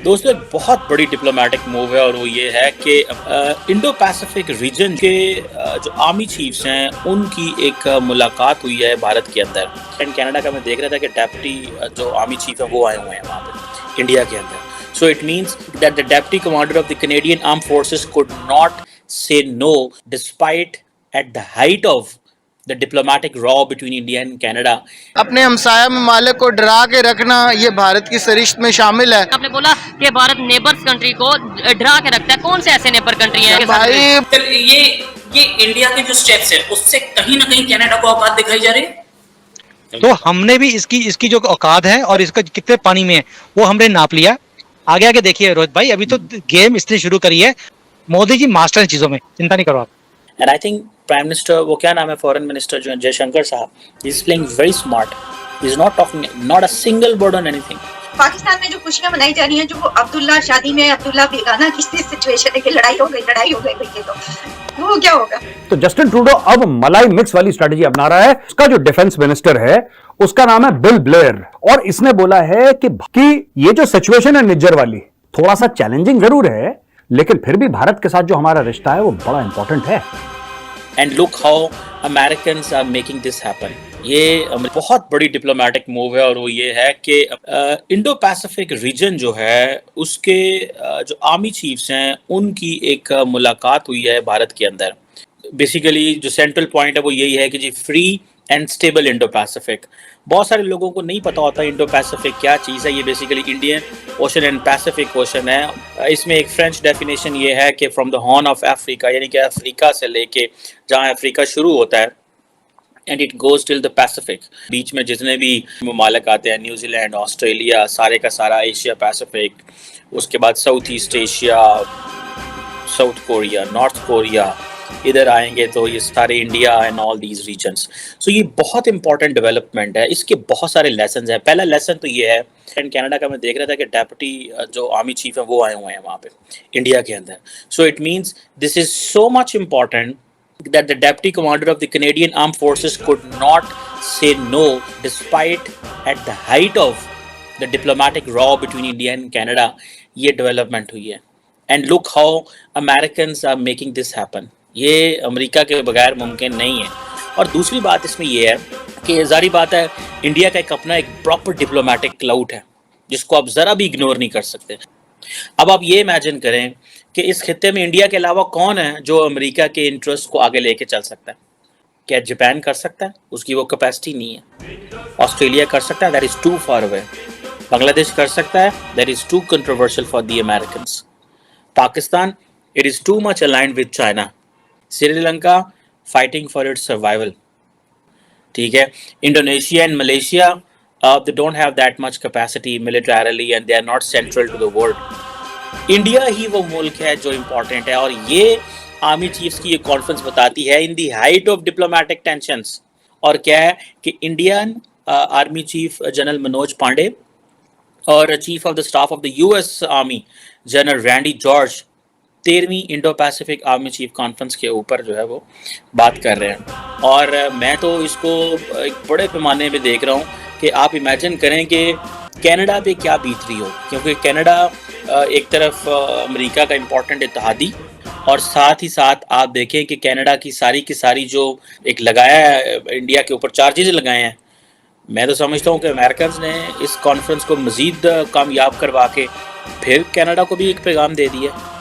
दोस्तों एक बहुत बड़ी डिप्लोमेटिक मूव है और वो ये है कि इंडो पैसिफिक रीजन के जो आर्मी चीफ्स हैं उनकी एक मुलाकात हुई है भारत के अंदर। एंड कनाडा का मैं देख रहा था कि डेप्टी जो आर्मी चीफ है वो आए हुए हैं वहाँ पे इंडिया के अंदर। So it means that the deputy commander of the Canadian arm forces could not say no despite at the height of the diplomatic row between India and Canada। अपने हमसाया ममालिक को डरा के रखना ये भारत की सरिश्त में शामिल है। आपने बोला कि भारत नेबर्स कंट्री को डरा के रखता है, कौन से ऐसे नेबर कंट्री हैं भाई ये इंडिया के जो स्टेप्स है उससे कहीं ना कहीं कनाडा को औकात दिखाई जा रही है। तो हमने भी इसकी जो औकात है और इसका कितने पानी में है वो हमने नाप लिया। आगे आगे देखिए रोहित भाई, अभी तो गेम इसने शुरू करी है। मोदी जी मास्टर हैं चीजों में, चिंता नहीं करो आप। And I think prime minister, वो क्या नाम है फॉरेन मिनिस्टर जो जयशंकर साहब, he is playing very smart, he is not talking not a single word on anything. Pakistan में जो खुशियां मनाई जा रही हैं, जो वो अब्दुल्ला शादी में अब्दुल्ला बेगाना की सिचुएशन है कि लड़ाई हो गई भैया, तो वो क्या होगा। तो जस्टिन ट्रूडो अब मलाई मिक्स वाली स्ट्रेटजी अपना रहा है। उसका जो डिफेंस मिनिस्टर है उसका नाम है बिल ब्लेयर, और इसने बोला है कि ये जो सिचुएशन है निज्जर वाली थोड़ा सा चैलेंजिंग जरूर है, लेकिन फिर भी भारत के साथ जो हमारा रिश्ता है वो बड़ा इंपॉर्टेंट है। And look how Americans are making this happen. ये बहुत बड़ी डिप्लोमेटिक मूव है और वो ये है कि इंडो पैसिफिक रीजन जो है उसके जो आर्मी चीफ्स हैं उनकी एक मुलाकात हुई है भारत के अंदर। बेसिकली जो सेंट्रल पॉइंट है वो यही है कि जी free and stable Indo Pacific. बहुत सारे लोगों को नहीं पता होता इंडो पैसिफिक क्या चीज़ है। ये basically Indian ocean and Pacific ocean है। इसमें एक फ्रेंच डेफिनेशन ये है कि from the horn of Africa, यानी कि अफ्रीका से लेके जहाँ अफ्रीका शुरू होता है and it goes till the Pacific. बीच में जितने भी ममालिक आते हैं, न्यूजीलैंड, ऑस्ट्रेलिया, सारे का सारा एशिया पैसिफिक, उसके बाद South East Asia, South Korea, North Korea, इधर आएंगे तो ये सारे India and all these regions. So ये बहुत इंपॉर्टेंट डेवलपमेंट है, इसके बहुत सारे लेसन हैं। पहला लेसन तो ये है, एंड कनाडा का मैं देख रहा था कि डेप्यूटी जो आर्मी चीफ है वो आए हुए हैं वहाँ पे इंडिया के अंदर। So it means this is so much important that the deputy commander of the Canadian Armed Forces could not say no despite at the height of the diplomatic row between India and Canada। ये development हुई है। And look how Americans are making this happen। ये America के बगैर मुमकिन नहीं है। और दूसरी बात इसमें ये है कि जारी बात है इंडिया का एक अपना एक प्रॉपर डिप्लोमेटिक क्लाउड है जिसको आप ज़रा भी इग्नोर नहीं कर सकते। अब आप ये इमेजिन करें कि इस खित्ते में इंडिया के अलावा कौन है जो अमेरिका के इंटरेस्ट को आगे लेके चल सकता है। क्या जापान कर सकता है? उसकी वो कैपेसिटी नहीं है। ऑस्ट्रेलिया कर सकता है, that is too far away. Bangladesh कर सकता है, that is too controversial for the Americans. Pakistan, it is too much aligned with China. Sri Lanka, fighting for its survival. ठीक है, Indonesia and Malaysia, they don't have that much capacity militarily and they are not central to the world। India ही वो मुल्क है जो important है, और ये आर्मी चीफ्स की ये कॉन्फ्रेंस बताती है in the height of diplomatic tensions. और क्या है कि Indian army chief General Manoj Pande और chief of the staff of the US army General Randy George 13वीं Indo Pacific army chief conference के ऊपर जो है वो बात कर रहे हैं। और मैं तो इसको एक बड़े पैमाने पे देख रहा हूँ कि आप इमेजिन करें कि कनाडा पे क्या बीत रही हो, क्योंकि कनाडा एक तरफ अमेरिका का इम्पोर्टेंट इत्तेहादी, और साथ ही साथ आप देखें कि कनाडा की सारी जो एक लगाया है इंडिया के ऊपर चार्जेस लगाए हैं। मैं तो समझता हूँ कि अमेरिकन ने इस कॉन्फ्रेंस को मज़ीद कामयाब करवा के फिर कनाडा को भी एक पैगाम दे दिया।